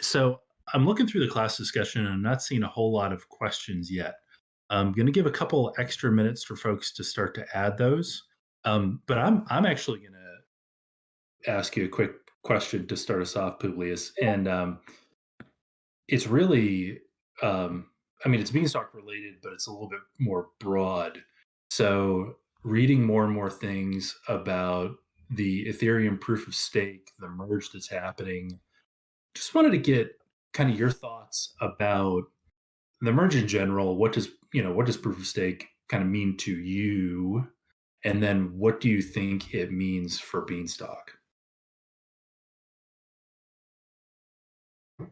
So I'm looking through the class discussion and I'm not seeing a whole lot of questions yet. I'm going to give a couple extra minutes for folks to start to add those. But I'm actually going to ask you a quick question to start us off, Publius. And it's really, I mean, it's Beanstalk related, but it's a little bit more broad. So reading more and more things about the Ethereum proof of stake, the merge that's happening, just wanted to get kind of your thoughts about the merge in general. What does proof of stake kind of mean to you? And then what do you think it means for Beanstalk?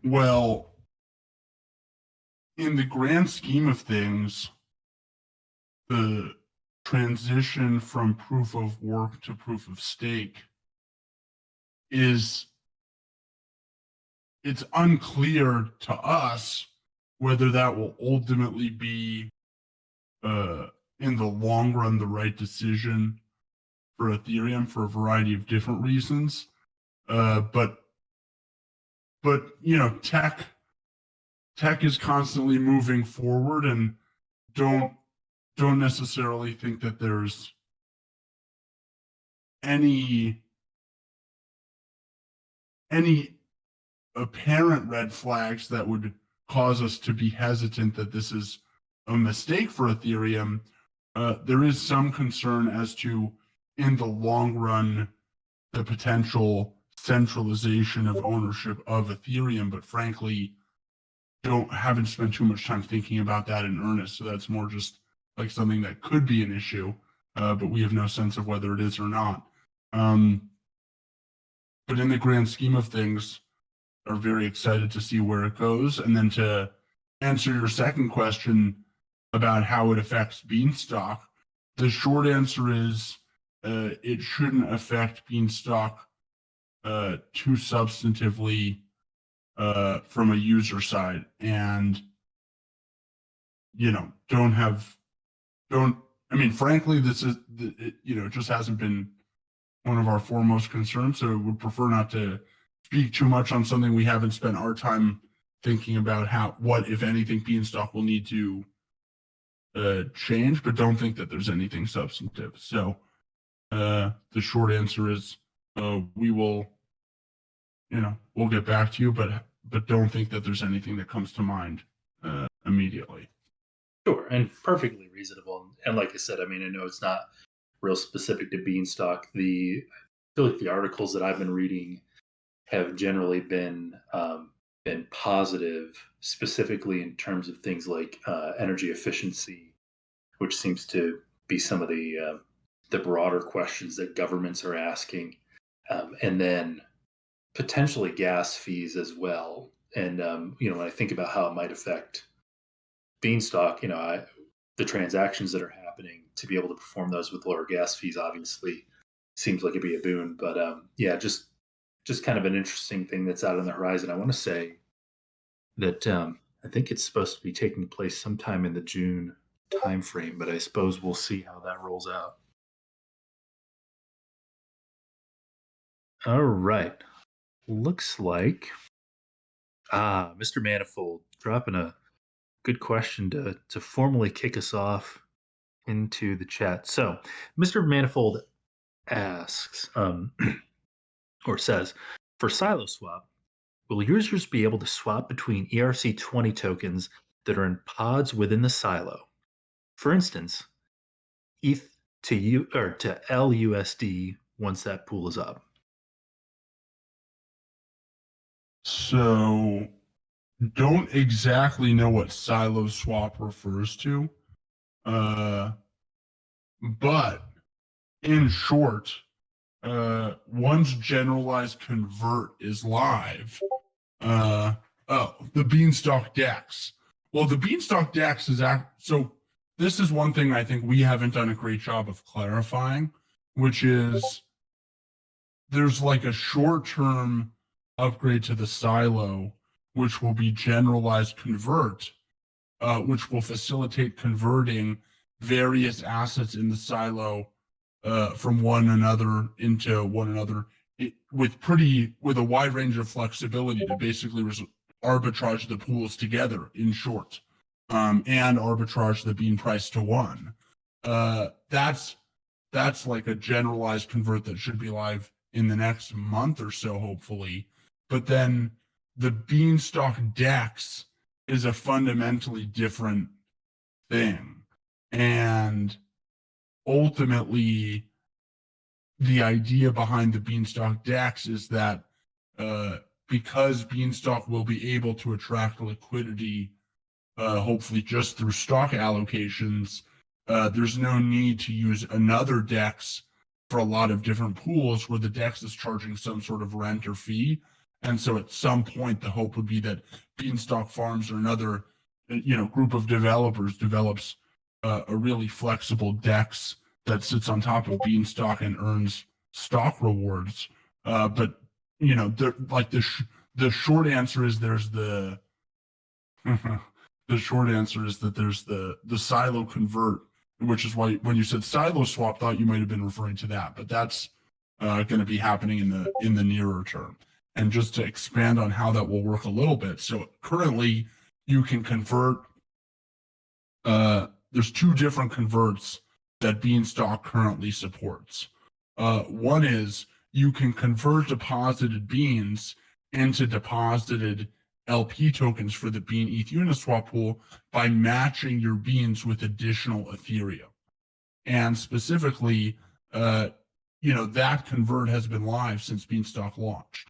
Well, in the grand scheme of things, the transition from proof of work to proof of stake it's unclear to us whether that will ultimately be in the long run the right decision for Ethereum for a variety of different reasons. But tech is constantly moving forward, and don't necessarily think that there's any apparent red flags that would cause us to be hesitant that this is a mistake for Ethereum. There is some concern as to, in the long run, the potential centralization of ownership of Ethereum, but frankly, haven't spent too much time thinking about that in earnest. So that's more just like something that could be an issue, but we have no sense of whether it is or not. But in the grand scheme of things, are very excited to see where it goes. And then to answer your second question about how it affects Beanstalk, the short answer is it shouldn't affect Beanstalk too substantively from a user side. And, frankly, it just hasn't been one of our foremost concerns. So would prefer not to speak too much on something we haven't spent our time thinking about what, if anything, Beanstalk will need to change, but don't think that there's anything substantive. So the short answer is we will, we'll get back to you, but don't think that there's anything that comes to mind immediately. Sure, and perfectly reasonable. And like I said, I know it's not real specific to Beanstalk. I feel like the articles that I've been reading have generally been positive, specifically in terms of things like energy efficiency, which seems to be some of the broader questions that governments are asking, and then potentially gas fees as well. And when I think about how it might affect Beanstalk, the transactions that are happening, to be able to perform those with lower gas fees obviously seems like it'd be a boon. But just kind of an interesting thing that's out on the horizon. I want to say that I think it's supposed to be taking place sometime in the June timeframe, but I suppose we'll see how that rolls out. All right. Looks like Mr. Manifold dropping a good question to formally kick us off into the chat. So Mr. Manifold asks, or says, for Silo Swap, will users be able to swap between ERC20 tokens that are in pods within the silo? For instance, ETH to LUSD once that pool is up. So don't exactly know what Silo Swap refers to. But in short, once Generalized Convert is live, the Beanstalk DEX. Well, the Beanstalk DEX is so this is one thing I think we haven't done a great job of clarifying, which is there's like a short-term upgrade to the silo, which will be Generalized Convert, which will facilitate converting various assets in the silo from one another into one another with a wide range of flexibility to basically arbitrage the pools together in short, and arbitrage the bean price to one. That's like a generalized convert that should be live in the next month or so, hopefully. But then the Beanstalk DEX is a fundamentally different thing. And ultimately, the idea behind the Beanstalk DEX is that because Beanstalk will be able to attract liquidity, hopefully just through stock allocations, there's no need to use another DEX for a lot of different pools where the DEX is charging some sort of rent or fee. And so at some point, the hope would be that Beanstalk Farms or another group of developers develops a really flexible DEX that sits on top of Beanstalk and earns stock rewards. But the short answer is there's the the short answer is that there's the silo convert, which is why when you said silo swap, thought you might have been referring to that, but that's going to be happening in the nearer term. And just to expand on how that will work a little bit, so currently you can convert. There's two different converts that Beanstalk currently supports. One is you can convert deposited beans into deposited LP tokens for the Bean ETH Uniswap pool by matching your beans with additional Ethereum. And specifically, that convert has been live since Beanstalk launched.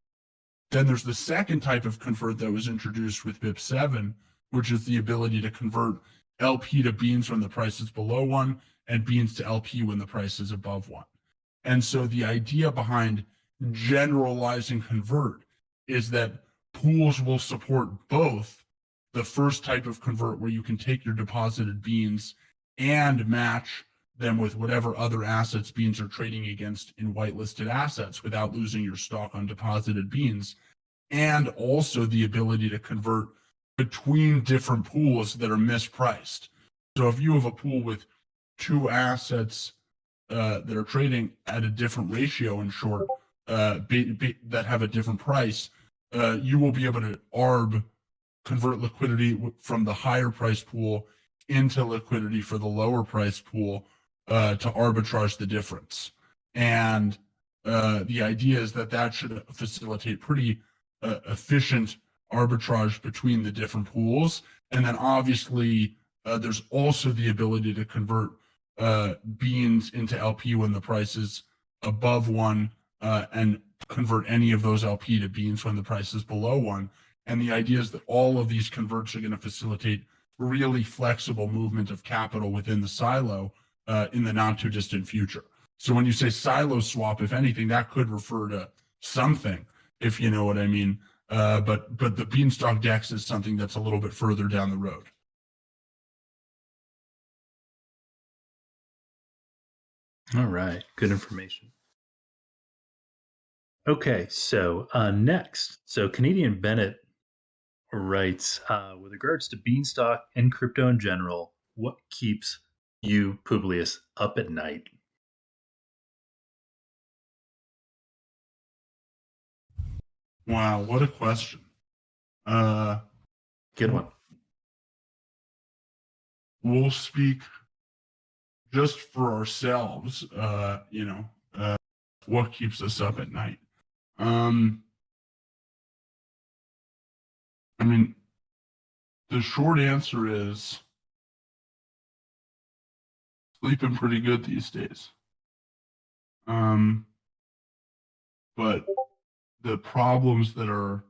Then there's the second type of convert that was introduced with BIP7, which is the ability to convert LP to beans when the price is below one and beans to LP when the price is above one. And so the idea behind generalizing convert is that pools will support both the first type of convert where you can take your deposited beans and match them with whatever other assets beans are trading against in whitelisted assets without losing your stock on deposited beans, and also the ability to convert between different pools that are mispriced. So if you have a pool with two assets that are trading at a different ratio in short, that have a different price, you will be able to convert liquidity from the higher price pool into liquidity for the lower price pool to arbitrage the difference. And the idea is that should facilitate pretty efficient arbitrage between the different pools. And then obviously there's also the ability to convert beans into LP when the price is above one, and convert any of those LP to beans when the price is below one. And the idea is that all of these converts are going to facilitate really flexible movement of capital within the silo in the not too distant future. So when you say silo swap, if anything, that could refer to something, if you know what I mean. But the Beanstalk DEX is something that's a little bit further down the road. All right, good information. Okay, so next, so Canadian Bennett writes, with regards to Beanstalk and crypto in general, what keeps you, Publius, up at night? Wow, what a question. Good one. We'll speak just for ourselves, what keeps us up at night. I mean, the short answer is sleeping pretty good these days. But the problems that are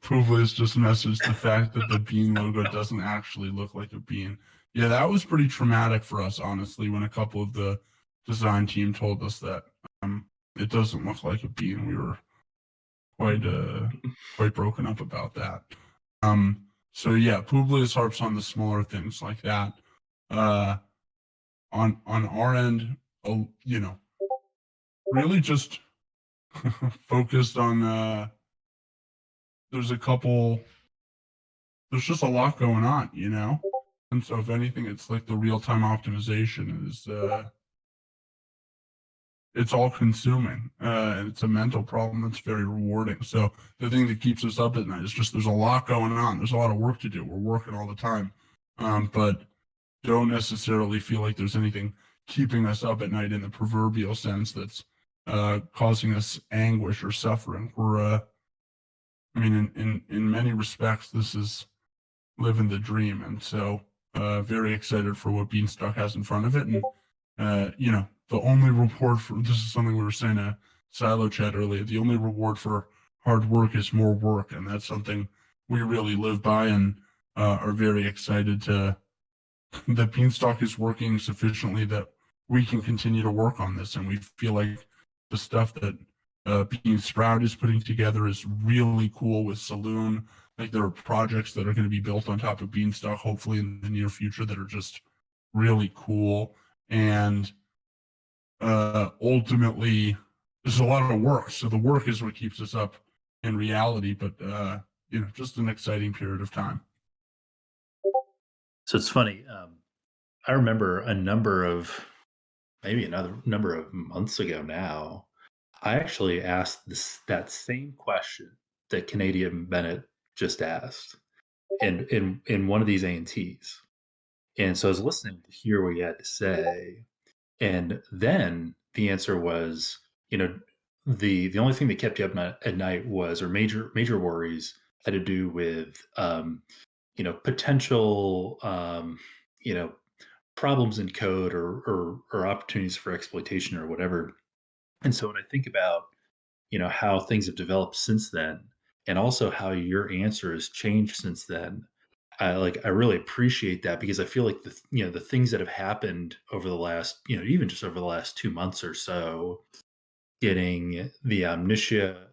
Publius just messaged the fact that the bean logo doesn't actually look like a bean. Yeah, that was pretty traumatic for us, honestly, when a couple of the design team told us that it doesn't look like a bean. We were quite broken up about that. So yeah, Publius harps on the smaller things like that. On our end, really just focused on there's just a lot going on, and so if anything, it's like the real-time optimization it's all consuming, and it's a mental problem that's very rewarding. So the thing that keeps us up at night is just there's a lot going on. There's a lot of work to do. We're working all the time, but don't necessarily feel like there's anything keeping us up at night in the proverbial sense that's causing us anguish or suffering. We're, I mean, in many respects, this is living the dream, and so very excited for what Beanstalk has in front of it. And you know, the only reward for this is something we were saying in Silo chat earlier. The only reward for hard work is more work, and that's something we really live by and are very excited to that Beanstalk is working sufficiently that we can continue to work on this. And we feel like the stuff that Beansprout is putting together is really cool with Saloon. Like there are projects that are going to be built on top of Beanstalk, hopefully in the near future, that are just really cool. And ultimately, there's a lot of work. So the work is what keeps us up in reality, but you know, just an exciting period of time. So it's funny. I remember maybe another number of months ago now, I actually asked that same question that Canadian Bennett just asked in one of these A&Ts. And so I was listening to hear what he had to say. And then the answer was, you know, the only thing that kept you up at night was, or major worries had to do with, you know, potential, you know, problems in code or opportunities for exploitation or whatever. And so when I think about, you know, how things have developed since then, and also how your answer has changed since then, I really appreciate that, because I feel like the things that have happened over the last, you know, even just over the last 2 months or so, getting the Omnitia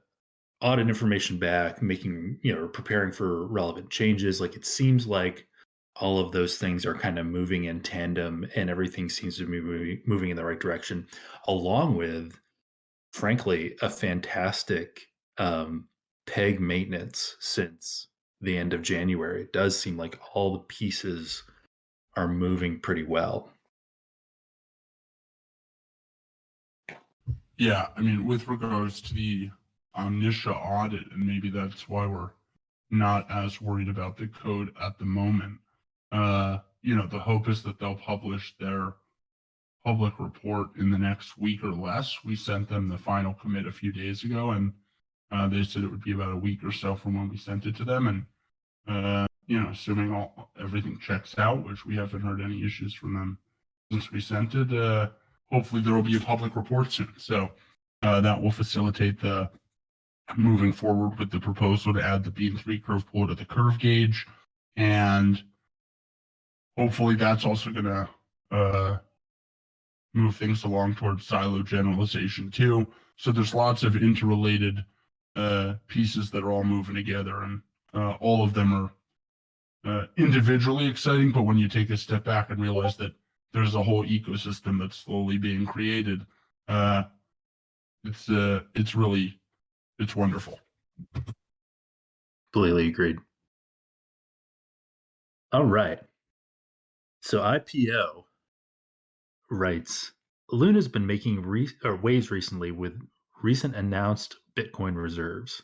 audit information back, making, you know, preparing for relevant changes. Like it seems like all of those things are kind of moving in tandem, and everything seems to be moving in the right direction, along with, frankly, a fantastic peg maintenance since the end of January. It does seem like all the pieces are moving pretty well. Yeah, I mean, with regards to the Omnitia audit, and maybe that's why we're not as worried about the code at the moment. You know, the hope is that they'll publish their public report in the next week or less. We sent them the final commit a few days ago, and they said it would be about a week or so from when we sent it to them. And you know, assuming everything checks out, which we haven't heard any issues from them since we sent it, hopefully there will be a public report soon. So that will facilitate the moving forward with the proposal to add the Bean3 curve pool to the curve gauge. And hopefully that's also going to move things along towards silo generalization too. So there's lots of interrelated pieces that are all moving together, and all of them are individually exciting. But when you take a step back and realize that there's a whole ecosystem that's slowly being created, it's wonderful. Completely agreed. All right. So IPO writes, Luna's been making waves recently with recent announced Bitcoin reserves.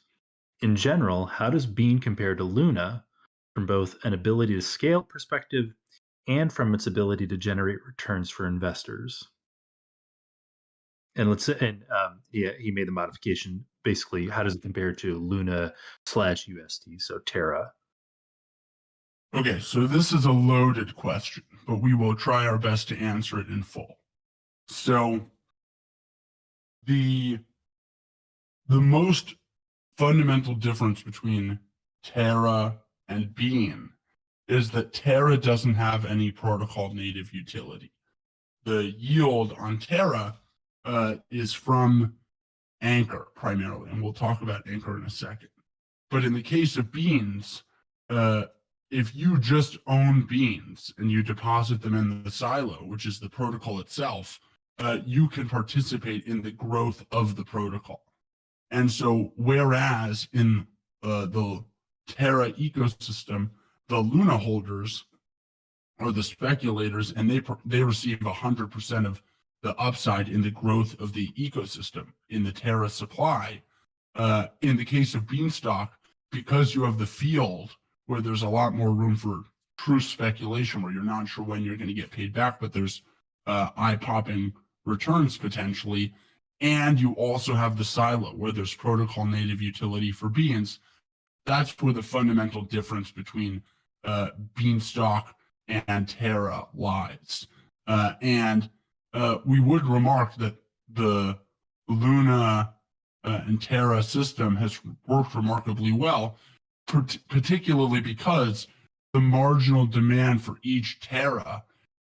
In general, how does Bean compare to Luna from both an ability to scale perspective and from its ability to generate returns for investors? And he made the modification. Basically, how does it compare to Luna/UST, so Terra? Okay, so this is a loaded question, but we will try our best to answer it in full. So the most fundamental difference between Terra and Bean is that Terra doesn't have any protocol native utility. The yield on Terra is from Anchor primarily, and we'll talk about Anchor in a second. But in the case of Beans, if you just own Beans and you deposit them in the silo, which is the protocol itself, you can participate in the growth of the protocol. And so, whereas in the Terra ecosystem, the Luna holders are the speculators, and they receive 100% of the upside in the growth of the ecosystem, in the Terra supply. In the case of Beanstalk, because you have the field where there's a lot more room for true speculation, where you're not sure when you're going to get paid back, but there's eye-popping returns potentially, and you also have the silo where there's protocol native utility for beans. That's where the fundamental difference between Beanstalk and Terra lies. And we would remark that the Luna and Terra system has worked remarkably well, particularly because the marginal demand for each Terra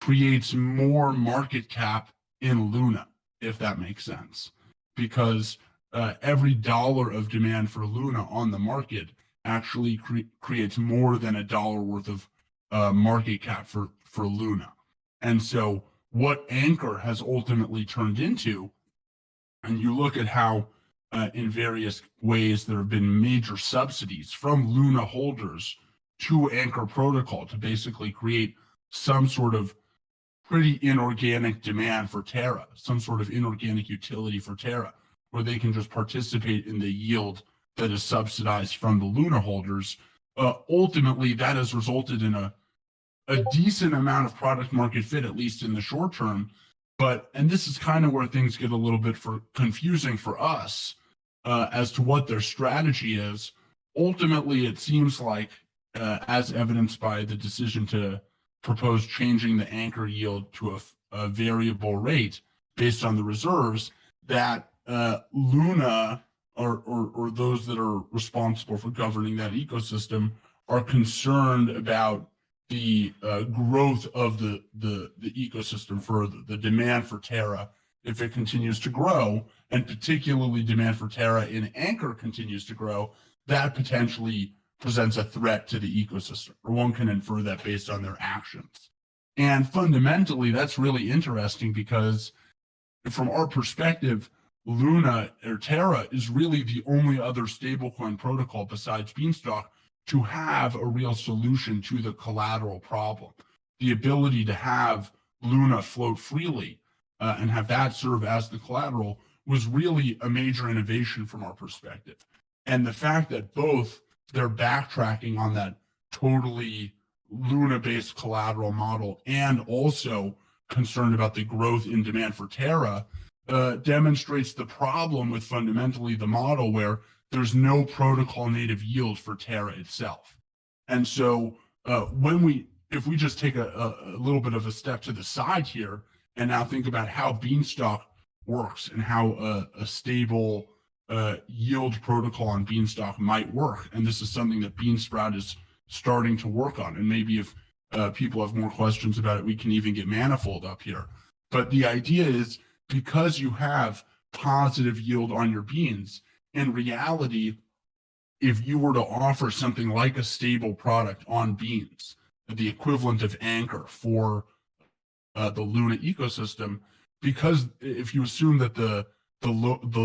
creates more market cap in Luna, if that makes sense. Because every dollar of demand for Luna on the market actually creates more than $1 worth of market cap for Luna. And so what Anchor has ultimately turned into, and you look at how in various ways there have been major subsidies from Luna holders to Anchor protocol to basically create some sort of pretty inorganic demand for Terra, some sort of inorganic utility for Terra, where they can just participate in the yield that is subsidized from the Luna holders. Ultimately, that has resulted in a decent amount of product market fit, at least in the short term. And this is kind of where things get a little bit confusing for us as to what their strategy is. Ultimately, it seems like, as evidenced by the decision to propose changing the Anchor yield to a variable rate based on the reserves, that Luna or those that are responsible for governing that ecosystem are concerned about the growth of the ecosystem further, the demand for Terra, if it continues to grow, and particularly demand for Terra in Anchor continues to grow, that potentially presents a threat to the ecosystem, or one can infer that based on their actions. And fundamentally, that's really interesting because from our perspective, Luna or Terra is really the only other stablecoin protocol besides Beanstalk to have a real solution to the collateral problem. The ability to have Luna float freely and have that serve as the collateral was really a major innovation from our perspective. And the fact that both they're backtracking on that totally Luna-based collateral model and also concerned about the growth in demand for Terra demonstrates the problem with fundamentally the model where there's no protocol native yield for Terra itself. And so if we just take a little bit of a step to the side here and now think about how Beanstalk works and how a stable yield protocol on Beanstalk might work. And this is something that Beansprout is starting to work on. And maybe if people have more questions about it, we can even get Manifold up here. But the idea is, because you have positive yield on your beans, in reality, if you were to offer something like a stable product on beans, the equivalent of Anchor for the Luna ecosystem, because if you assume that the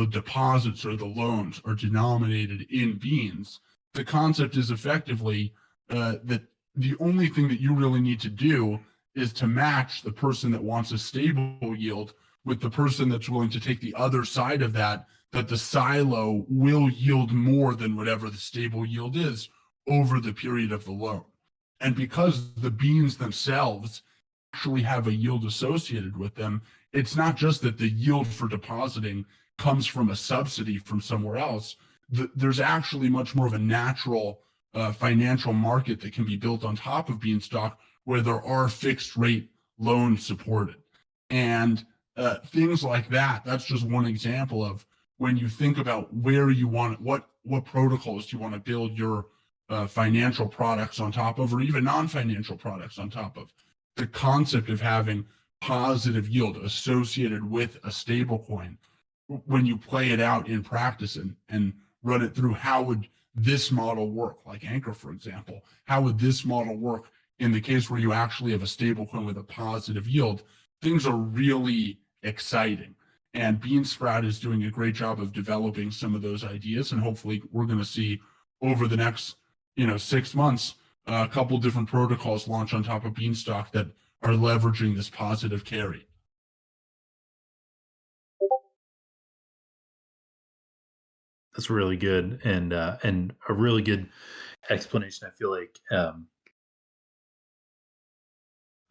deposits or the loans are denominated in beans, the concept is effectively that the only thing that you really need to do is to match the person that wants a stable yield with the person that's willing to take the other side of that the silo will yield more than whatever the stable yield is over the period of the loan. And because the beans themselves actually have a yield associated with them, it's not just that the yield for depositing comes from a subsidy from somewhere else. There's actually much more of a natural financial market that can be built on top of Beanstalk where there are fixed rate loans supported. And things like that, that's just one example of when you think about where you want, what protocols you want to build your financial products on top of, or even non-financial products on top of. The concept of having positive yield associated with a stable coin, when you play it out in practice and run it through, how would this model work? Like Anchor, for example, how would this model work in the case where you actually have a stable coin with a positive yield? Things are really exciting. And Beansprout is doing a great job of developing some of those ideas. And hopefully we're going to see over the next 6 months, a couple different protocols launch on top of Beanstalk that are leveraging this positive carry. That's really good, and a really good explanation.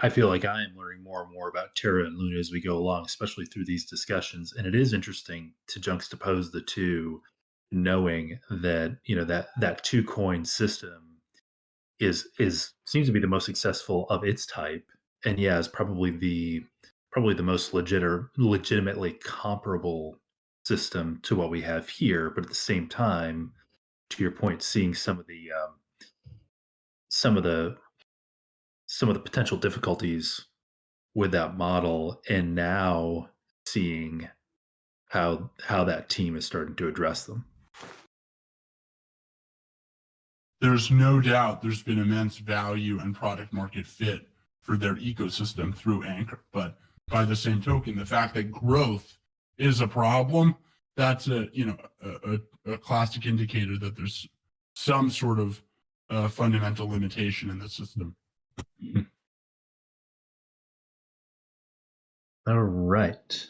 I feel like I am learning more and more about Terra and Luna as we go along, especially through these discussions. And it is interesting to juxtapose the two, knowing that that two coin system is seems to be the most successful of its type, and yeah, is probably the most legitimately comparable system to what we have here. But at the same time, to your point, seeing some of the some of the potential difficulties with that model, and now seeing how that team is starting to address them. There's no doubt there's been immense value and product market fit for their ecosystem through Anchor. But by the same token, the fact that growth is a problem, that's a classic indicator that there's some sort of fundamental limitation in the system. All right.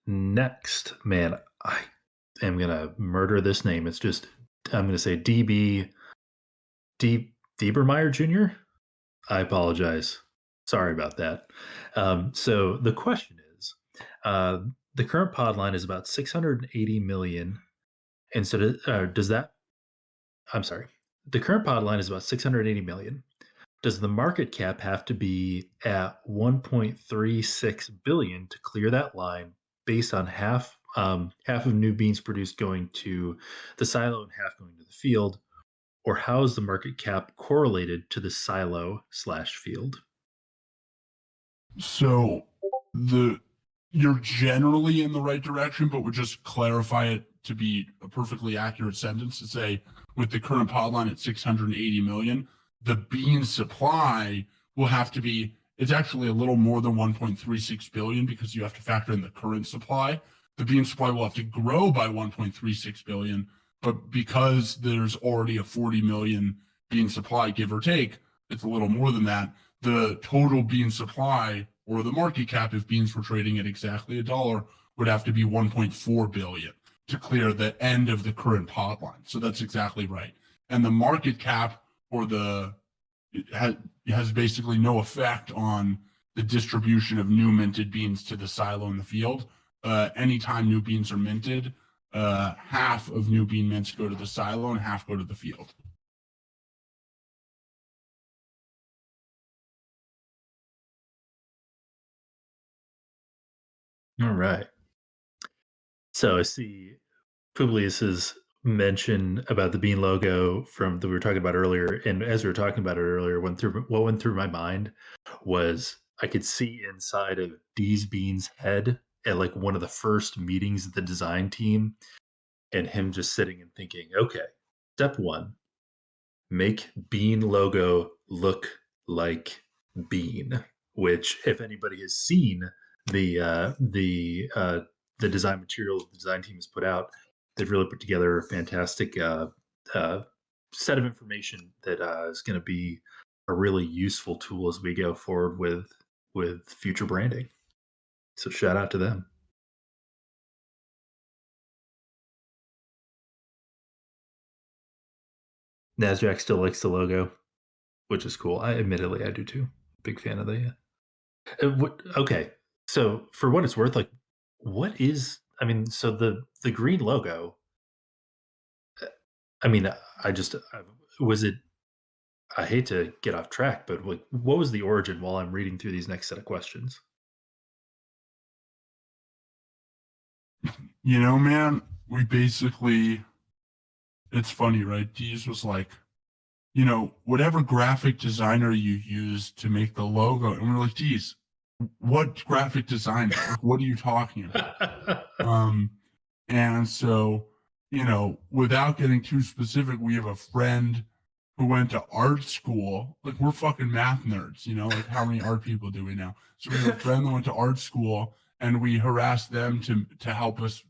Next, man, I am gonna murder this name. I'm gonna say Diebermeyer Jr. I apologize. Sorry about that. So the question is, the current pod line is about 680 million, and so does that? I'm sorry. The current pod line is about 680 million. Does the market cap have to be at 1.36 billion to clear that line, based on half of new beans produced going to the silo and half going to the field? Or how is the market cap correlated to the silo/field? So you're generally in the right direction, but we'll just clarify it to be a perfectly accurate sentence to say, with the current pod line at 680 million, the bean supply will have to be, it's actually a little more than 1.36 billion because you have to factor in the current supply. The bean supply will have to grow by 1.36 billion, but because there's already a 40 million bean supply, give or take, it's a little more than that. The total bean supply, or the market cap, if beans were trading at exactly $1, would have to be 1.4 billion to clear the end of the current pod line. So that's exactly right. And the market cap, or has basically no effect on the distribution of new minted beans to the silo in the field. Anytime new beans are minted, half of new bean mints go to the silo and half go to the field. All right. So I see Publius's mention about the bean logo from that we were talking about earlier, and as we were talking about it earlier, what went through my mind was I could see inside of DeezBeans' head at like one of the first meetings of the design team, and him just sitting and thinking, okay, step one, make bean logo look like bean. Which, if anybody has seen the design materials the design team has put out, they've really put together a fantastic set of information that is going to be a really useful tool as we go forward with future branding. So shout out to them. Nasdaq still likes the logo, which is cool. I do too. Big fan of that. Okay, so for what it's worth, like, what is? I mean, so the green logo. I mean, was it? I hate to get off track, but like, what was the origin? While I'm reading through these next set of questions. You know, man, we basically, it's funny, right? Deez was like, whatever graphic designer you use to make the logo. And we're like, Deez, what graphic designer? Like, what are you talking about? And so, without getting too specific, we have a friend who went to art school. Like, we're fucking math nerds, like how many art people do we know? So we have a friend that went to art school, and we harassed them to help us,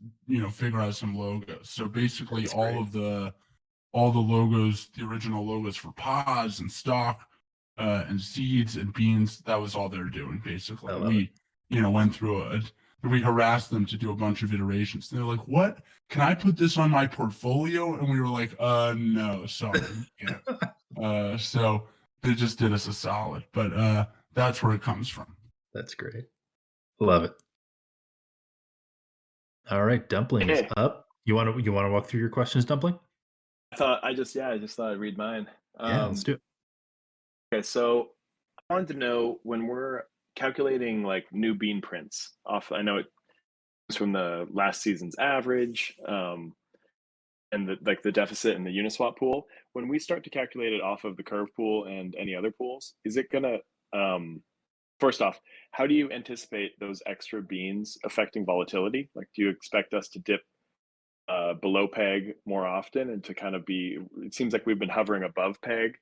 figure out some logos. So basically all the logos, the original logos for pods and stock and seeds and beans, that was all they're doing basically. We, went through We harassed them to do a bunch of iterations. They're like, "What? Can I put this on my portfolio?" And we were like, no, sorry, you can't." So they just did us a solid, but that's where it comes from. That's great. Love it. All right, Dumpling is up. You want to walk through your questions, Dumpling? I just thought I'd read mine. Yeah, let's do it. Okay, so I wanted to know when we're calculating like new bean prints off. I know it's from the last season's average, and the deficit in the Uniswap pool. When we start to calculate it off of the curve pool and any other pools, is it gonna first off, how do you anticipate those extra beans affecting volatility? Like, do you expect us to dip below peg more often and to kind of be? It seems like we've been hovering above peg,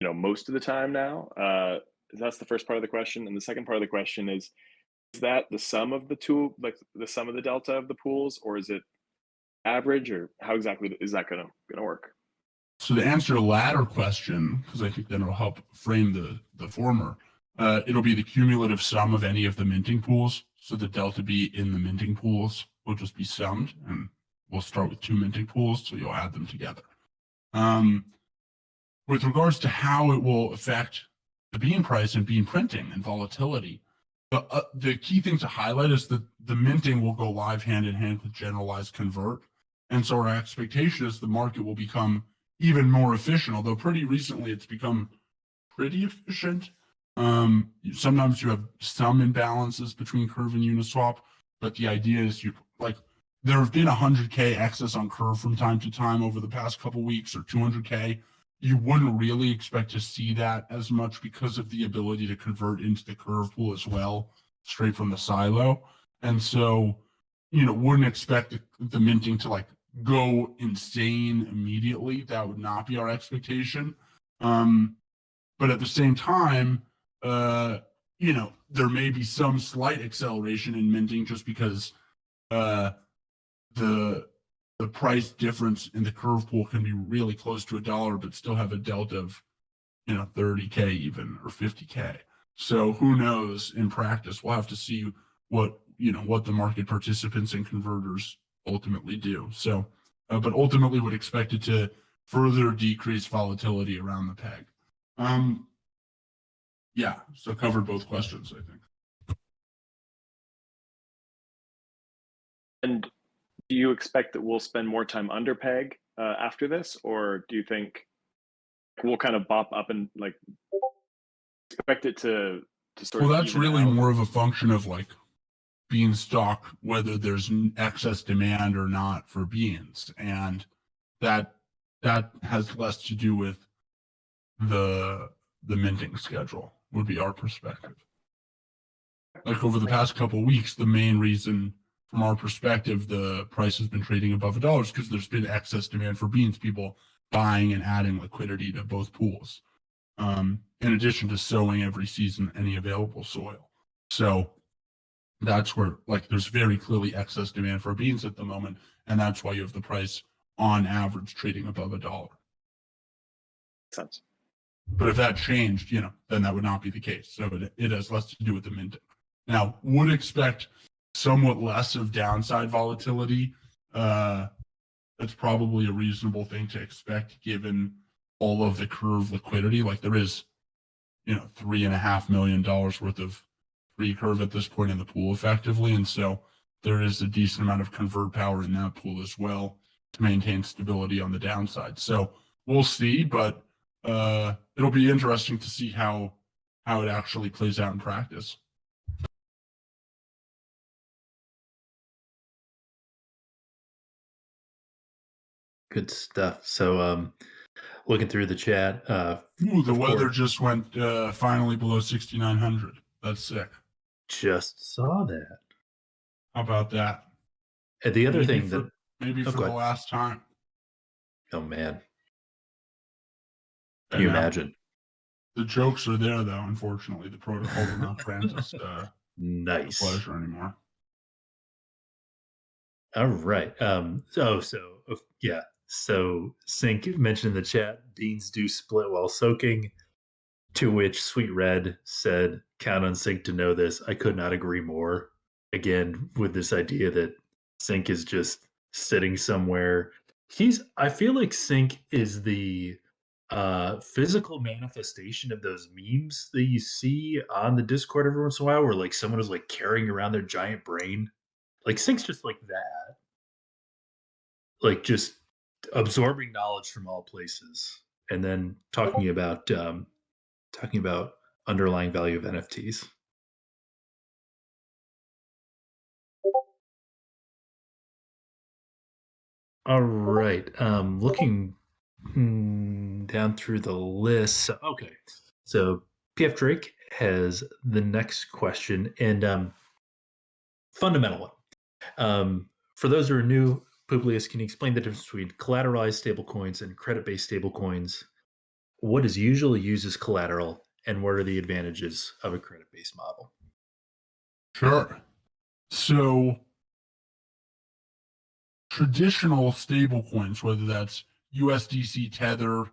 most of the time now. That's the first part of the question, and the second part of the question is that the sum of the two, like the sum of the delta of the pools, or is it average, or how exactly is that gonna work? So to answer the latter question, because I think that it'll help frame the former, it'll be the cumulative sum of any of the minting pools. So the delta B in the minting pools will just be summed, and we'll start with 2 minting pools, so you'll add them together. With regards to how it will affect the bean price and bean printing and volatility, the key thing to highlight is that the minting will go live hand in hand with generalized convert. And so our expectation is the market will become even more efficient, although pretty recently it's become pretty efficient. Sometimes you have some imbalances between Curve and Uniswap, but the idea is there have been 100K excess on Curve from time to time over the past couple weeks, or 200K. You wouldn't really expect to see that as much because of the ability to convert into the Curve pool as well, straight from the silo. And so, wouldn't expect the minting to go insane immediately. That would not be our expectation. But at the same time, there may be some slight acceleration in minting just because the price difference in the Curve pool can be really close to $1, but still have a delta of 30K even, or 50K. So who knows in practice? We'll have to see what the market participants and converters ultimately do. So, but ultimately would expect it to further decrease volatility around the peg. Yeah, so covered both questions, I think. And do you expect that we'll spend more time under peg after this, or do you think we'll kind of bop up and expect it to sort of? Well, that's really more of a function of Beanstalk, whether there's excess demand or not for beans, and that has less to do with the minting schedule, would be our perspective. Over the past couple of weeks, the main reason from our perspective the price has been trading above $1 is because there's been excess demand for beans, people buying and adding liquidity to both pools, in addition to sowing every season any available soil. So that's where there's very clearly excess demand for beans at the moment, and that's why you have the price on average trading above $1. Makes sense. But if that changed, then that would not be the case. So it has less to do with the minting. Now, would expect somewhat less of downside volatility. That's probably a reasonable thing to expect given all of the Curve liquidity. There is, $3.5 million worth of free Curve at this point in the pool effectively. And so there is a decent amount of convert power in that pool as well to maintain stability on the downside. So we'll see, but it'll be interesting to see how it actually plays out in practice. Good stuff. So looking through the chat. The weather just went finally below 6,900. That's sick. Just saw that. How about that? And the other thing maybe for the last time. Oh man. Can you imagine? The jokes are there though, unfortunately. The protocol will not grant us nice pleasure anymore. All right. So Sync mentioned in the chat, beans do split while soaking, to which Sweet Red said, count on Sync to know this. I could not agree more. again, with this idea that Sync is just sitting somewhere. I feel like Sync is the physical manifestation of those memes that you see on the Discord every once in a while, where like someone is like carrying around their giant brain. Like Sync's just like that, like just absorbing knowledge from all places, and then talking about underlying value of NFTs. All right. Looking down through the list. Okay. So PF Drake has the next question, and fundamental one. For those who are new, Publius, can you explain the difference between collateralized stablecoins and credit-based stablecoins? What is usually used as collateral, and what are the advantages of a credit-based model? Sure. So traditional stablecoins, whether that's USDC Tether,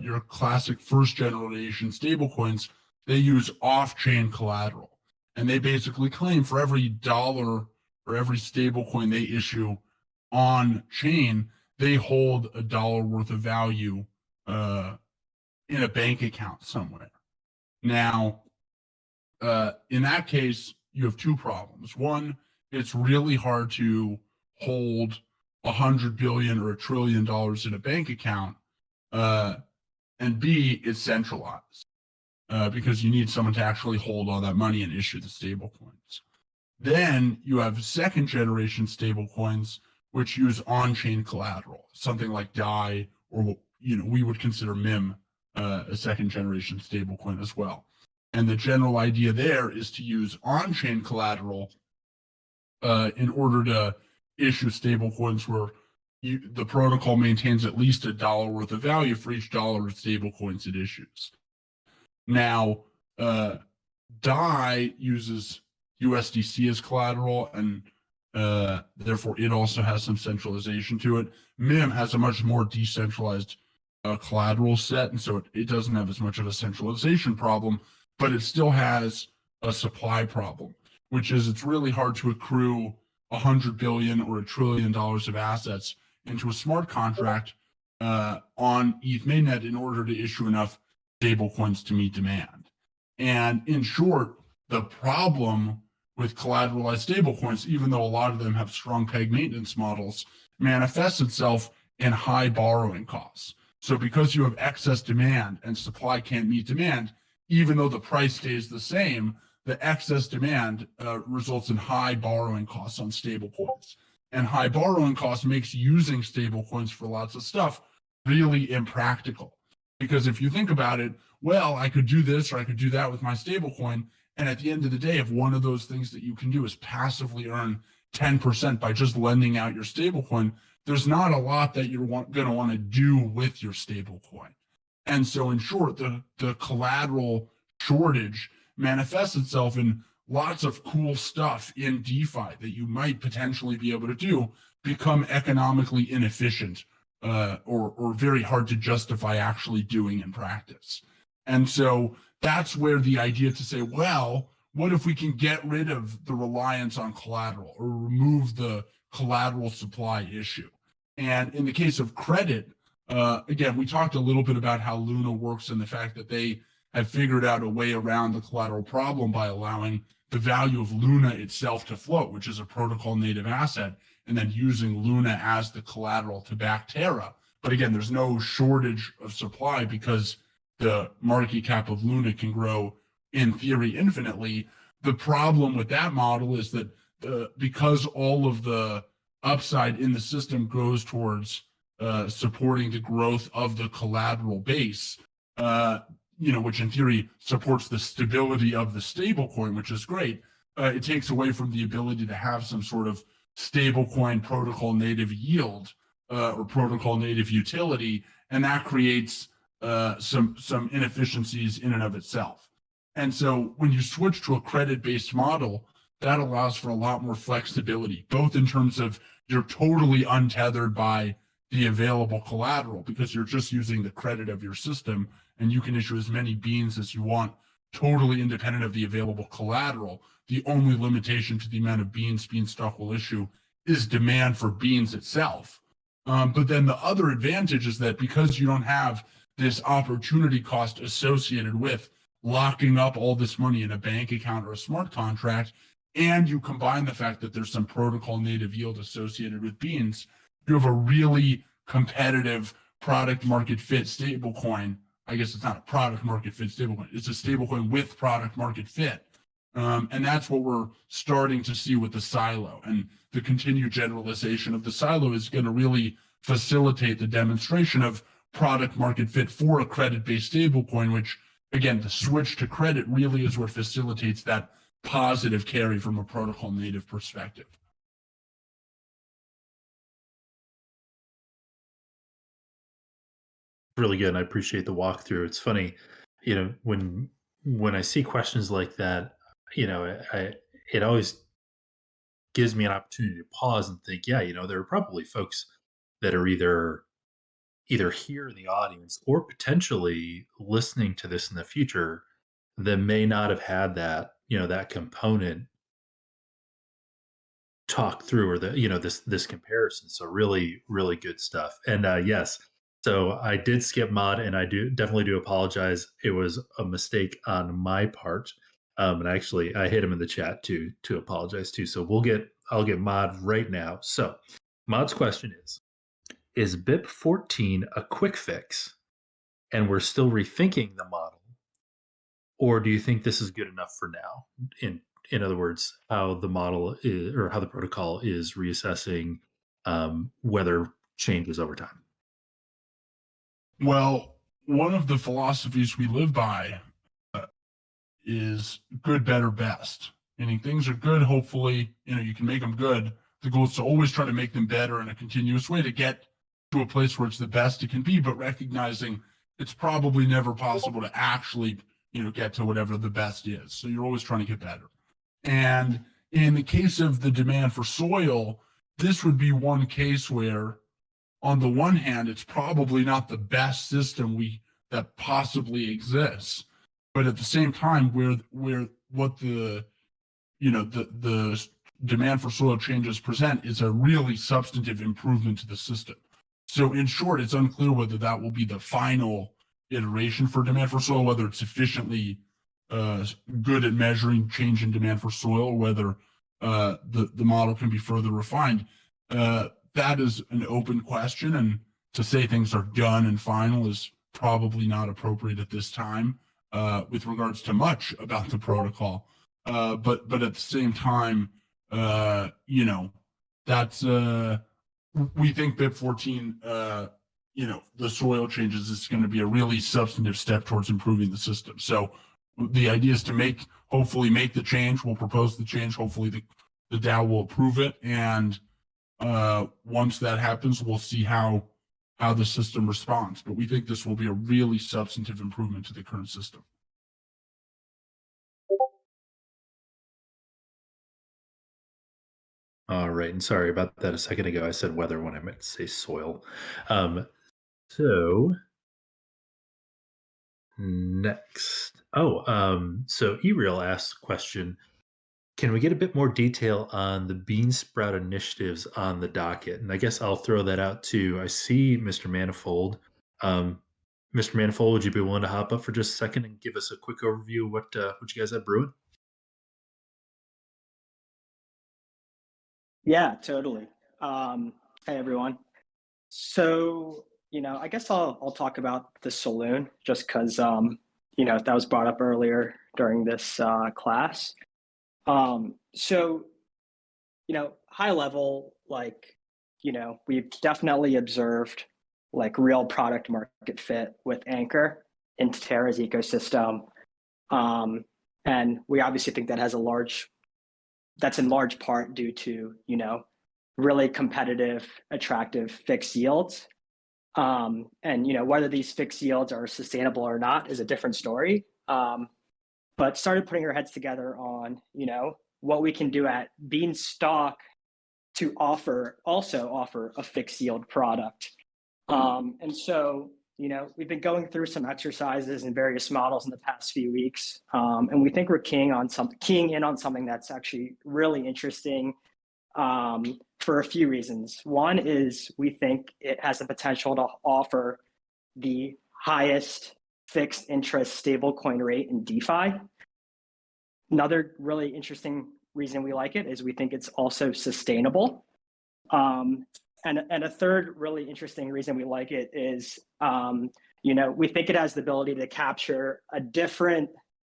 your classic first generation stablecoins, they use off-chain collateral. And they basically claim for every dollar or every stablecoin they issue on chain, they hold a dollar worth of value in a bank account somewhere. Now, in that case, you have two problems. One, it's really hard to hold 100 billion or $1 trillion in a bank account, and B, it's centralized because you need someone to actually hold all that money and issue the stable coins. Then you have second generation stable coins, which use on-chain collateral, something like DAI, or we would consider MIM a second generation stable coin as well. And the general idea there is to use on-chain collateral in order to issue stablecoins where the protocol maintains at least $1 worth of value for each dollar of stablecoins it issues. Now, DAI uses USDC as collateral, and therefore it also has some centralization to it. MIM has a much more decentralized collateral set, and so it doesn't have as much of a centralization problem, but it still has a supply problem, which is it's really hard to accrue 100 billion or $1 trillion of assets into a smart contract on ETH mainnet in order to issue enough stablecoins to meet demand. And in short, the problem with collateralized stablecoins, even though a lot of them have strong peg maintenance models, manifests itself in high borrowing costs. So because you have excess demand and supply can't meet demand, even though the price stays the same, the excess demand results in high borrowing costs on stablecoins. And high borrowing costs makes using stablecoins for lots of stuff really impractical. Because if you think about it, well, I could do this or I could do that with my stablecoin. And at the end of the day, if one of those things that you can do is passively earn 10% by just lending out your stablecoin, there's not a lot that you're going to want to do with your stablecoin. And so in short, the collateral shortage manifests itself in lots of cool stuff in DeFi that you might potentially be able to do become economically inefficient or very hard to justify actually doing in practice. And so that's where the idea to say, well, what if we can get rid of the reliance on collateral or remove the collateral supply issue? And in the case of credit, again, we talked a little bit about how Luna works and the fact that they have figured out a way around the collateral problem by allowing the value of Luna itself to float, which is a protocol native asset, and then using Luna as the collateral to back Terra. But again, there's no shortage of supply because the market cap of Luna can grow in theory infinitely. The problem with that model is that because all of the upside in the system goes towards supporting the growth of the collateral base, which in theory supports the stability of the stablecoin, which is great. It takes away from the ability to have some sort of stablecoin protocol native yield or protocol native utility, and that creates some inefficiencies in and of itself. And so when you switch to a credit-based model, that allows for a lot more flexibility, both in terms of you're totally untethered by the available collateral because you're just using the credit of your system, and you can issue as many beans as you want, totally independent of the available collateral. the only limitation to the amount of beans Beanstalk will issue is demand for beans itself. But then the other advantage is that because you don't have this opportunity cost associated with locking up all this money in a bank account or a smart contract, and you combine the fact that there's some protocol native yield associated with beans, you have a really competitive product market fit stablecoin. I guess it's not a product market fit stablecoin. It's a stablecoin with product market fit. And that's what we're starting to see with the silo. And the continued generalization of the silo is going to really facilitate the demonstration of product market fit for a credit-based stablecoin, which, again, the switch to credit really is what facilitates that positive carry from a protocol native perspective. Really good. I appreciate the walkthrough. It's funny, when I see questions like that, it always gives me an opportunity to pause and think, yeah, there are probably folks that are either here in the audience or potentially listening to this in the future that may not have had that, that component talk through, or this comparison. So really, really good stuff. And yes, so I did skip Mod, and I definitely do apologize. It was a mistake on my part. And actually I hit him in the chat to apologize too. So I'll get Mod right now. So Mod's question is BIP 14 a quick fix and we're still rethinking the model? Or do you think this is good enough for now? In other words, how the model is, or how the protocol is reassessing whether changes over time? Well, one of the philosophies we live by is good, better, best. Meaning things are good, hopefully, you can make them good. The goal is to always try to make them better in a continuous way to get to a place where it's the best it can be, but recognizing it's probably never possible to actually, get to whatever the best is. So you're always trying to get better. And in the case of the demand for soil, this would be one case where, on the one hand, it's probably not the best system that possibly exists, but at the same time, where what the demand for soil changes present is a really substantive improvement to the system. So in short, it's unclear whether that will be the final iteration for demand for soil, whether it's sufficiently good at measuring change in demand for soil, or whether the model can be further refined. That is an open question, and to say things are done and final is probably not appropriate at this time with regards to much about the protocol. But at the same time, that's we think BIP 14, the soil changes is going to be a really substantive step towards improving the system. So the idea is to hopefully make the change. We'll propose the change. Hopefully the DAO will approve it. And once that happens, we'll see how the system responds. But we think this will be a really substantive improvement to the current system. All right. And sorry about that a second ago. I said weather when I meant to say soil. So next. So eReal asks a question. Can we get a bit more detail on the Beansprout initiatives on the docket? And I guess I'll throw that out too. I see Mr. Manifold. Mr. Manifold, would you be willing to hop up for just a second and give us a quick overview of what you guys have brewing? Yeah, totally. Hey, everyone. So, I guess I'll talk about the Saloon just because, that was brought up earlier during this class. So, high level, we've definitely observed real product market fit with Anchor into Terra's ecosystem. And we obviously think that's in large part due to, really competitive, attractive fixed yields. And, whether these fixed yields are sustainable or not is a different story. But started putting our heads together on, what we can do at Beanstalk to also offer a fixed yield product. And so, we've been going through some exercises and various models in the past few weeks, and we think we're keying in on something that's actually really interesting for a few reasons. One is we think it has the potential to offer the highest fixed interest stablecoin rate in DeFi. Another really interesting reason we like it is we think it's also sustainable. And a third really interesting reason we like it is, we think it has the ability to capture a different,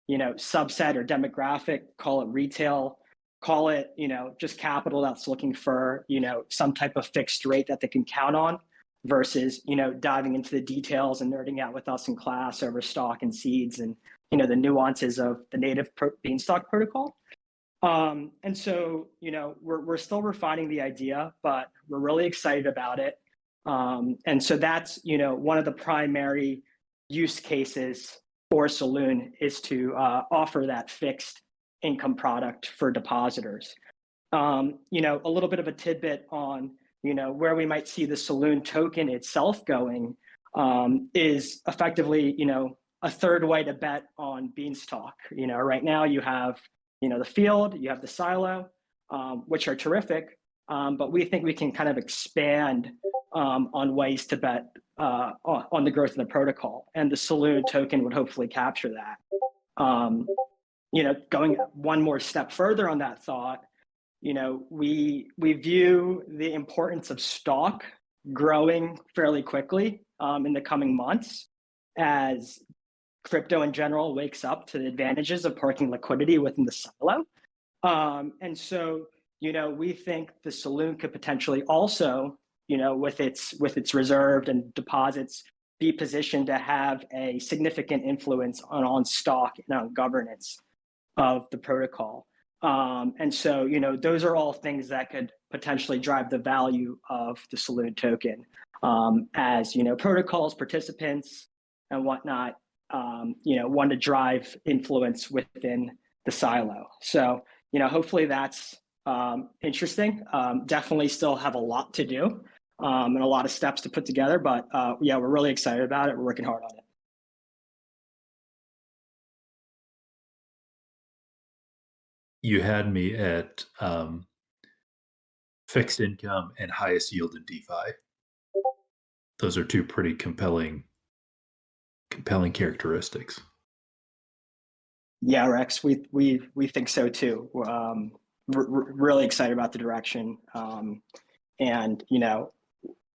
subset or demographic, call it retail, call it, just capital that's looking for, some type of fixed rate that they can count on versus, diving into the details and nerding out with us in class over stock and seeds and, the nuances of the native Beanstalk protocol. And so, we're still refining the idea, but we're really excited about it. And so that's, one of the primary use cases for Saloon is to offer that fixed income product for depositors. A little bit of a tidbit on, where we might see the Saloon token itself going is effectively, a third way to bet on Beanstalk. Right now you have, the field, you have the silo, which are terrific, but we think we can kind of expand on ways to bet on the growth of the protocol, and the Saloon token would hopefully capture that. Going one more step further on that thought, we view the importance of stock growing fairly quickly in the coming months as crypto in general wakes up to the advantages of parking liquidity within the silo. And so, we think the Saloon could potentially also, with its reserved and deposits, be positioned to have a significant influence on stock and on governance of the protocol. And so, those are all things that could potentially drive the value of the Saloon token as, protocols, participants, and whatnot, want to drive influence within the silo. So, hopefully that's interesting. Definitely still have a lot to do and a lot of steps to put together, but yeah, we're really excited about it. We're working hard on it. You had me at fixed income and highest yield in DeFi. Those are two pretty compelling characteristics. Yeah, Rex, we think so too. We're really excited about the direction, and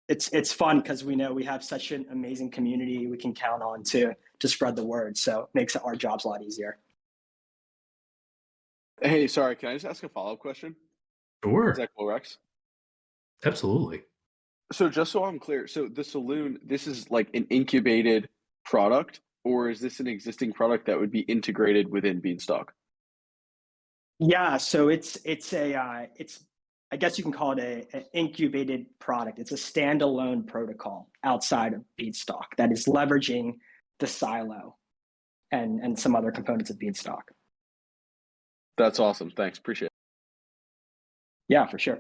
it's fun because we know we have such an amazing community we can count on to spread the word. So it makes our jobs a lot easier. Hey, sorry, can I just ask a follow-up question? Sure. Is that cool, Rex? Absolutely. So just so I'm clear, so the Saloon, this is like an incubated product, or is this an existing product that would be integrated within Beanstalk? Yeah, so it's I guess you can call it an incubated product. It's a standalone protocol outside of Beanstalk that is leveraging the silo and some other components of Beanstalk. That's awesome. Thanks. Appreciate it. Yeah, for sure.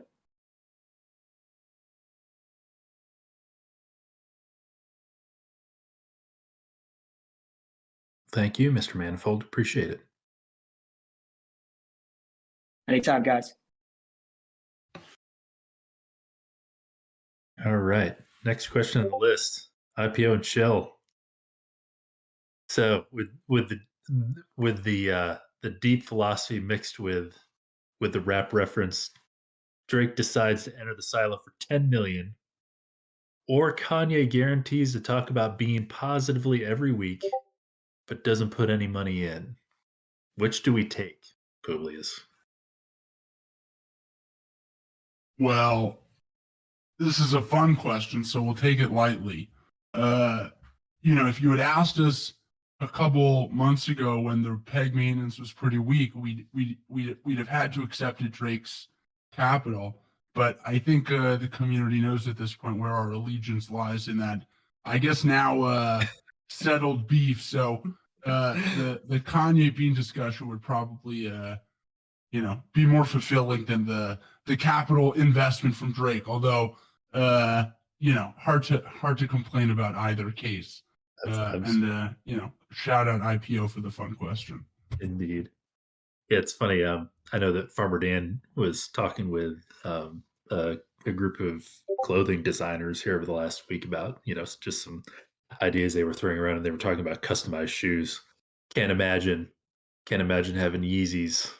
Thank you, Mr. Manifold. Appreciate it. Anytime, guys. All right. Next question on the list: IPO and Shell. So with the deep philosophy mixed with the rap reference, Drake decides to enter the silo for 10 million, or Kanye guarantees to talk about being positively every week, but doesn't put any money in. Which do we take, Publius? Well, this is a fun question, so we'll take it lightly. If you had asked us a couple months ago when the peg maintenance was pretty weak, we'd have had to accept Drake's capital. But I think the community knows at this point where our allegiance lies in that, I guess now settled beef. So the Kanye Bean discussion would probably be more fulfilling than the capital investment from Drake. Although hard to complain about either case. Shout out IPO for the fun question. Indeed. Yeah, it's funny. I know that Farmer Dan was talking with a group of clothing designers here over the last week about, just some ideas they were throwing around, and they were talking about customized shoes. Can't imagine having Yeezys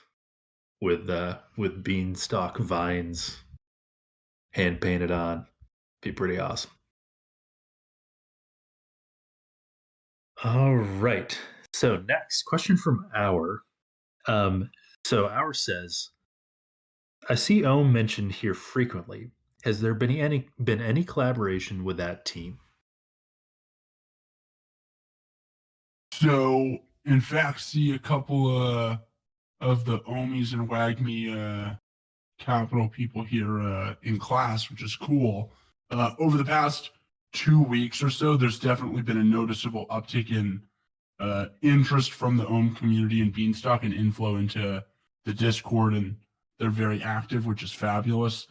with Beanstalk vines hand painted on. Be pretty awesome. All right. So next question from Our. So Our says, I see Ohm mentioned here frequently. Has there been any collaboration with that team? So, in fact, see a couple of the Ohmies and WAGMI capital people here in class, which is cool. Over the past 2 weeks or so, there's definitely been a noticeable uptick in interest from the Ohm community and Beanstalk and inflow into the Discord, and they're very active, which is fabulous.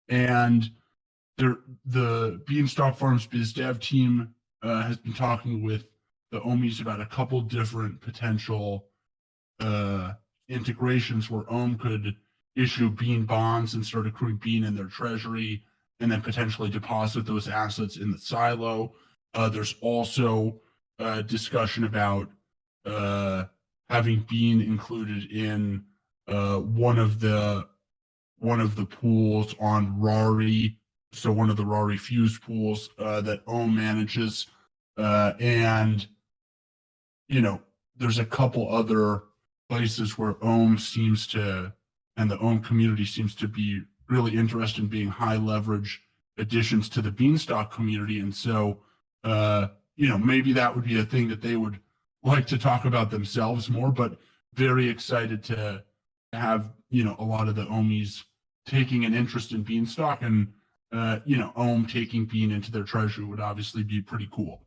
And the Beanstalk Farms biz dev team has been talking with the Ohmies about a couple different potential integrations where Ohm could issue Bean bonds and start accruing Bean in their treasury, and then potentially deposit those assets in the silo. There's also a discussion about having Bean included in one of the pools on Rari, so one of the Rari Fuse pools that Ohm manages, and there's a couple other places where Ohm seems to, and the Ohm community seems to be really interested in being high leverage additions to the Beanstalk community. And so, maybe that would be a thing that they would like to talk about themselves more, but very excited to have, a lot of the Ohmies taking an interest in Beanstalk, and, Ohm taking Bean into their treasury would obviously be pretty cool.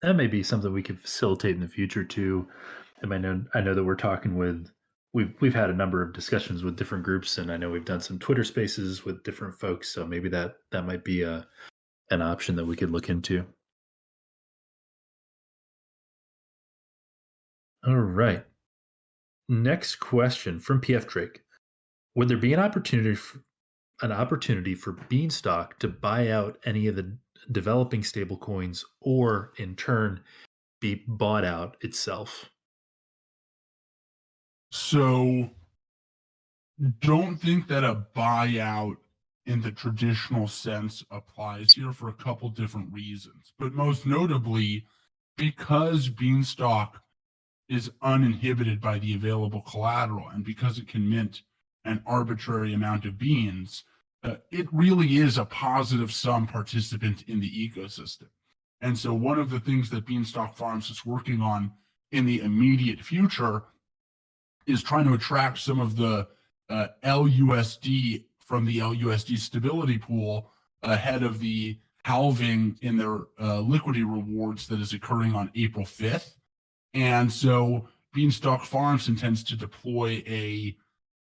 That may be something we could facilitate in the future too. I know that we're talking with, we've had a number of discussions with different groups, and I know we've done some Twitter spaces with different folks. So maybe that might be an option that we could look into. All right. Next question from PF Drake. Would there be an opportunity for Beanstalk to buy out any of the developing stablecoins, or in turn be bought out itself? So don't think that a buyout in the traditional sense applies here for a couple different reasons, but most notably because Beanstalk is uninhibited by the available collateral, and because it can mint an arbitrary amount of beans, it really is a positive sum participant in the ecosystem. And so one of the things that Beanstalk Farms is working on in the immediate future is trying to attract some of the LUSD from the LUSD stability pool ahead of the halving in their liquidity rewards that is occurring on April 5th. And so Beanstalk Farms intends to deploy a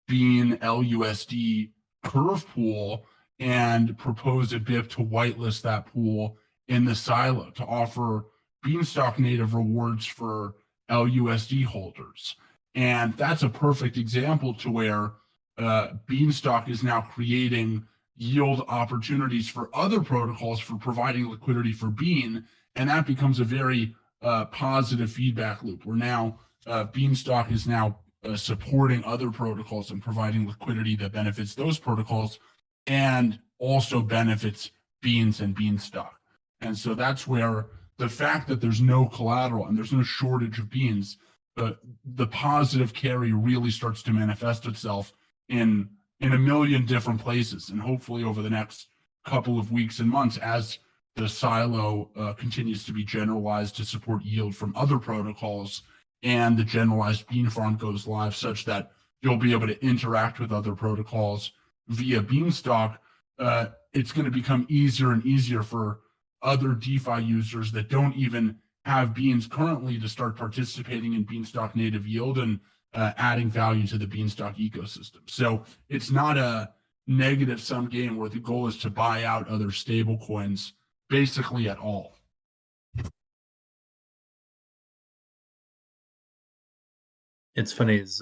Bean LUSD curve pool and propose a BIP to whitelist that pool in the silo to offer Beanstalk native rewards for LUSD holders. And that's a perfect example to where Beanstalk is now creating yield opportunities for other protocols for providing liquidity for Bean. And that becomes a very positive feedback loop, where now Beanstalk is now supporting other protocols and providing liquidity that benefits those protocols and also benefits Beans and Beanstalk. And so that's where the fact that there's no collateral and there's no shortage of beans, the positive carry really starts to manifest itself in a million different places. And hopefully over the next couple of weeks and months, as the silo continues to be generalized to support yield from other protocols, and the generalized bean farm goes live such that you'll be able to interact with other protocols via Beanstalk, it's going to become easier and easier for other DeFi users that don't even have beans currently to start participating in Beanstalk native yield and adding value to the Beanstalk ecosystem. So it's not a negative sum game where the goal is to buy out other stablecoins basically at all. It's funny as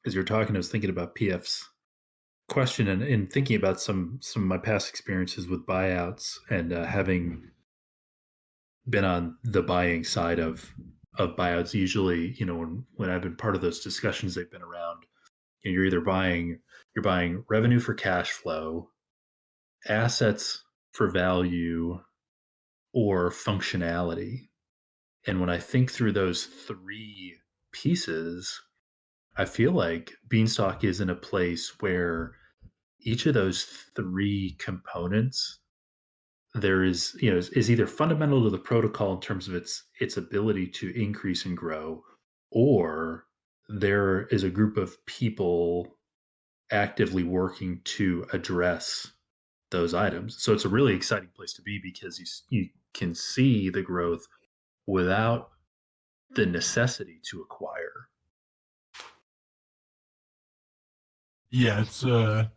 you're talking, I was thinking about PF's question and thinking about some of my past experiences with buyouts and having been on the buying side of buyouts. Usually, when I've been part of those discussions, they've been around. You're either buying revenue for cash flow, assets for value, or functionality. And when I think through those three pieces, I feel like Beanstalk is in a place where each of those three components there is either fundamental to the protocol in terms of its ability to increase and grow, or there is a group of people actively working to address those items. So it's a really exciting place to be because you can see the growth without the necessity to acquire. Yeah, it's the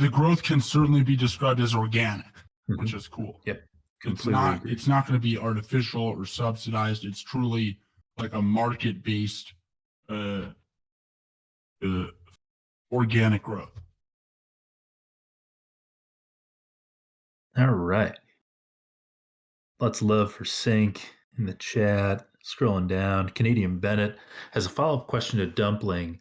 growth can certainly be described as organic, which is cool. Yep. It's not going to be artificial or subsidized. It's truly like a market-based organic growth. All right. Lots of love for Sync in the chat. Scrolling down, Canadian Bennett has a follow-up question to Dumpling.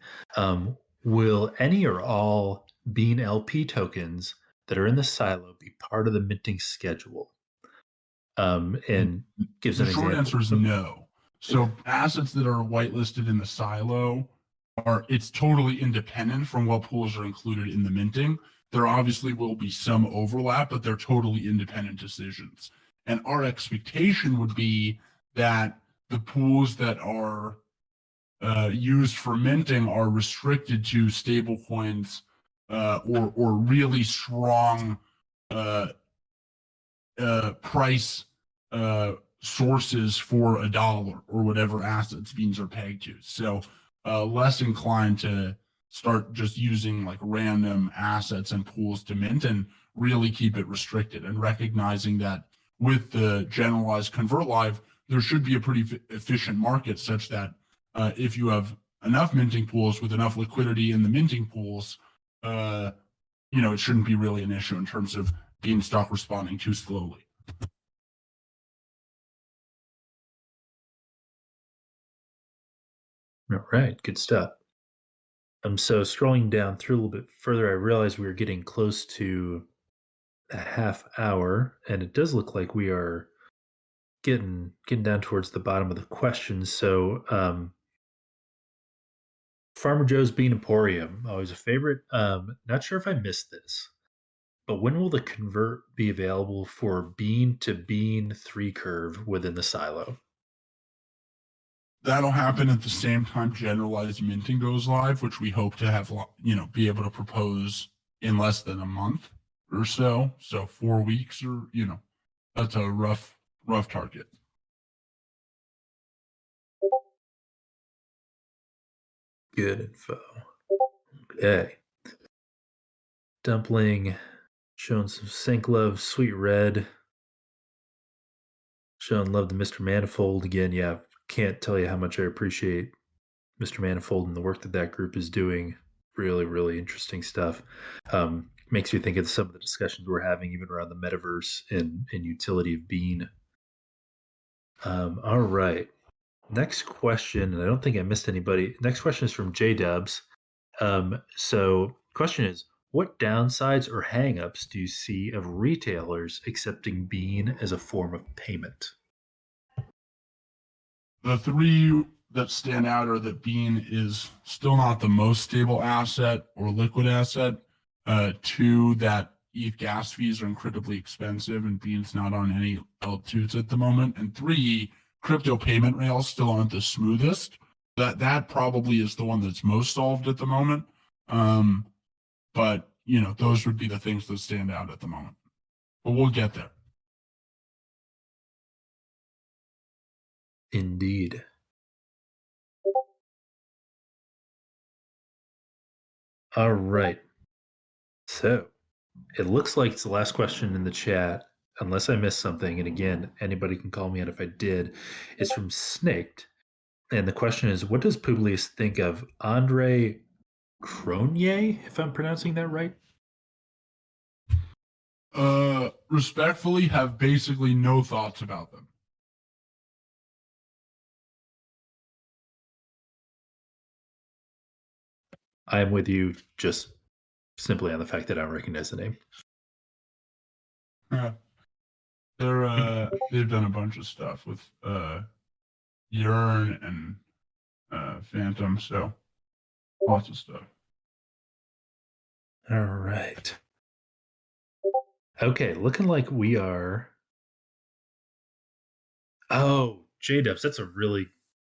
Will any or all Bean LP tokens that are in the silo be part of the minting schedule? And gives the an short example. answer is no. So assets that are whitelisted in the silo it's totally independent from what pools are included in the minting. There obviously will be some overlap, but they're totally independent decisions. And our expectation would be that the pools that are used for minting are restricted to stablecoins or really strong price sources for $1 or whatever assets beans are pegged to. So less inclined to start just using like random assets and pools to mint and really keep it restricted, and recognizing that with the generalized convert live, there should be a pretty efficient market such that if you have enough minting pools with enough liquidity in the minting pools, it shouldn't be really an issue in terms of Beanstalk responding too slowly. All right, good stuff. So scrolling down through a little bit further, I realized we were getting close to a half hour, and it does look like we are getting down towards the bottom of the questions. So Farmer Joe's Bean Emporium, always a favorite. Not sure if I missed this, but when will the convert be available for bean to bean 3 curve within the silo? That'll happen at the same time generalized minting goes live, which we hope to have, be able to propose in less than a month or so. So 4 weeks, or, that's a rough target. Good info. Okay. Dumpling showing some sync love. Sweet Red showing love to Mr. Manifold again. Yeah, can't tell you how much I appreciate Mr. Manifold and the work that group is doing. Really, really interesting stuff. Makes you think of some of the discussions we're having even around the metaverse and utility of Bean. All right. Next question, and I don't think I missed anybody. Next question is from J-Dubs. So question is, what downsides or hangups do you see of retailers accepting Bean as a form of payment? The three that stand out are that Bean is still not the most stable asset or liquid asset. 2, that ETH gas fees are incredibly expensive and Bean's not on any L2s at the moment. And 3, crypto payment rails still aren't the smoothest. That probably is the one that's most solved at the moment. But those would be the things that stand out at the moment. But we'll get there. Indeed. All right. So it looks like it's the last question in the chat, unless I missed something. And again, anybody can call me out if I did. It's from Snaked. And the question is, what does Publius think of Andre Cronje, if I'm pronouncing that right? Respectfully, have basically no thoughts about them. I am with you just simply on the fact that I don't recognize the name. Yeah. They've done a bunch of stuff with Yearn and Phantom, so lots of stuff. All right. Okay, looking like we are. Oh, J-Dubs, that's a really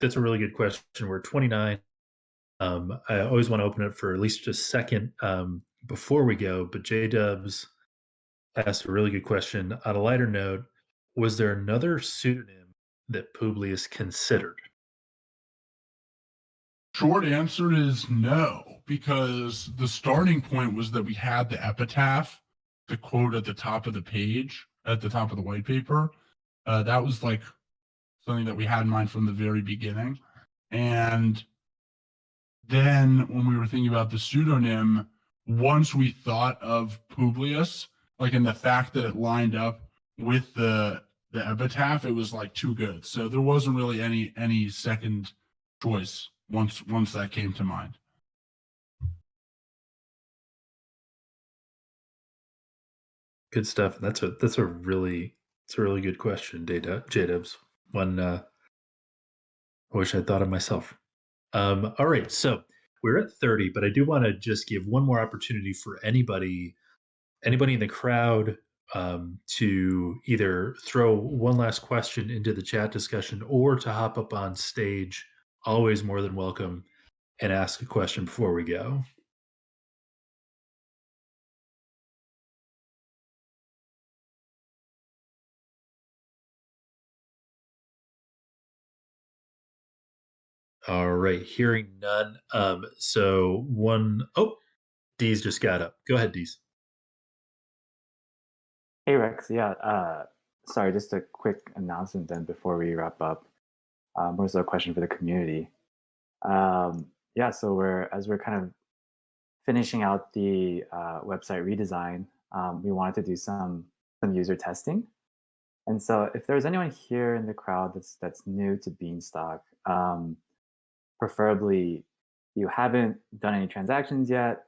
good question. We're 29. I always want to open it for at least a second before we go, but J-Dubs asked a really good question. On a lighter note, was there another pseudonym that Publius considered? Short answer is no, because the starting point was that we had the epitaph, the quote at the top of the page, at the top of the white paper. That was like something that we had in mind from the very beginning. And then when we were thinking about the pseudonym, once we thought of Publius, like in the fact that it lined up with the epitaph, it was like too good. So there wasn't really any second choice once that came to mind. Good stuff. That's a really good question, J-Dubs. One I wish I'd thought of myself. All right, so we're at 30, but I do want to just give one more opportunity for anybody in the crowd to either throw one last question into the chat discussion or to hop up on stage. Always more than welcome, and ask a question before we go. All right, hearing none. So one, oh, Deez just got up. Go ahead, Deez. Hey Rex, yeah. Sorry, just a quick announcement then before we wrap up. More so a question for the community. Yeah, so we're kind of finishing out the website redesign. We wanted to do some user testing, and so if there's anyone here in the crowd that's new to Beanstalk, preferably you haven't done any transactions yet,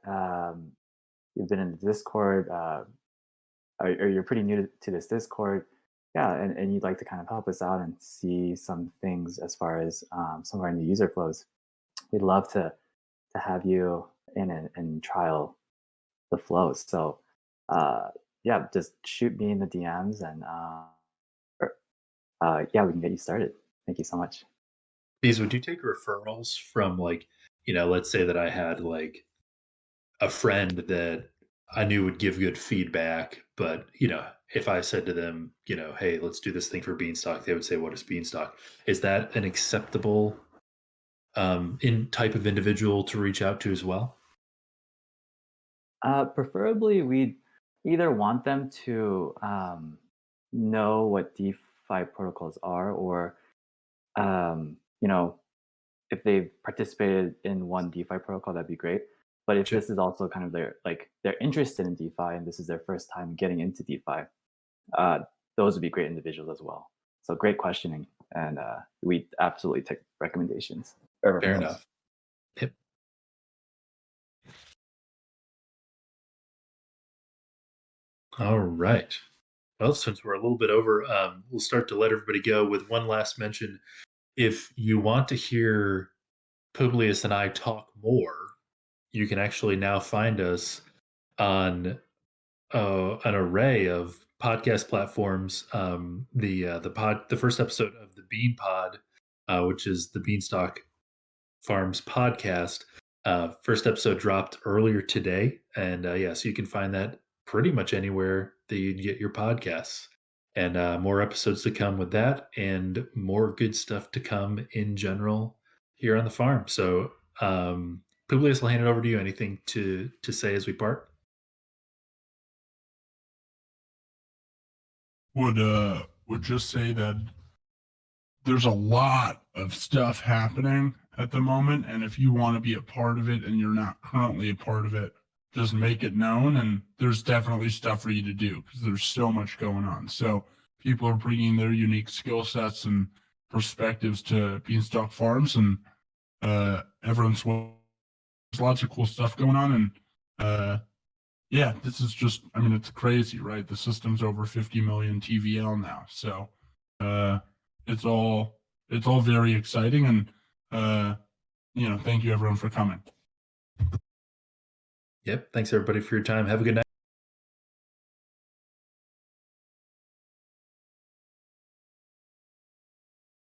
you've been in the Discord, or you're pretty new to this Discord, yeah, and you'd like to kind of help us out and see some things as far as some of our new user flows, we'd love to have you in and trial the flows. So yeah, just shoot me in the DMs and yeah, we can get you started. Thank you so much. Deez, would you take referrals from, like, let's say that I had like a friend that I knew would give good feedback, but if I said to them, hey, let's do this thing for Beanstalk, they would say, what is Beanstalk? Is that an acceptable type of individual to reach out to as well? Preferably, we'd either want them to know what DeFi protocols are, or if they've participated in one DeFi protocol, that'd be great. But if this is also kind of they're interested in DeFi and this is their first time getting into DeFi, those would be great individuals as well. So great questioning, and we absolutely take recommendations. Fair enough. Yep. All right. Well, since we're a little bit over, we'll start to let everybody go with one last mention. If you want to hear Publius and I talk more, you can actually now find us on an array of podcast platforms. The first episode of the Bean Pod, which is the Beanstalk Farms podcast, first episode dropped earlier today, and so you can find that pretty much anywhere that you'd get your podcasts. And more episodes to come with that, and more good stuff to come in general here on the farm. So Publius, I'll hand it over to you. Anything to say as we part? would just say that there's a lot of stuff happening at the moment, and if you want to be a part of it and you're not currently a part of it, just make it known. And there's definitely stuff for you to do because there's so much going on. So people are bringing their unique skill sets and perspectives to Beanstalk Farms, and everyone's there's lots of cool stuff going on. And yeah, this is just, I mean, it's crazy, right? The system's over 50 million TVL now. So it's all very exciting. And thank you everyone for coming. Yep. Thanks everybody for your time. Have a good night.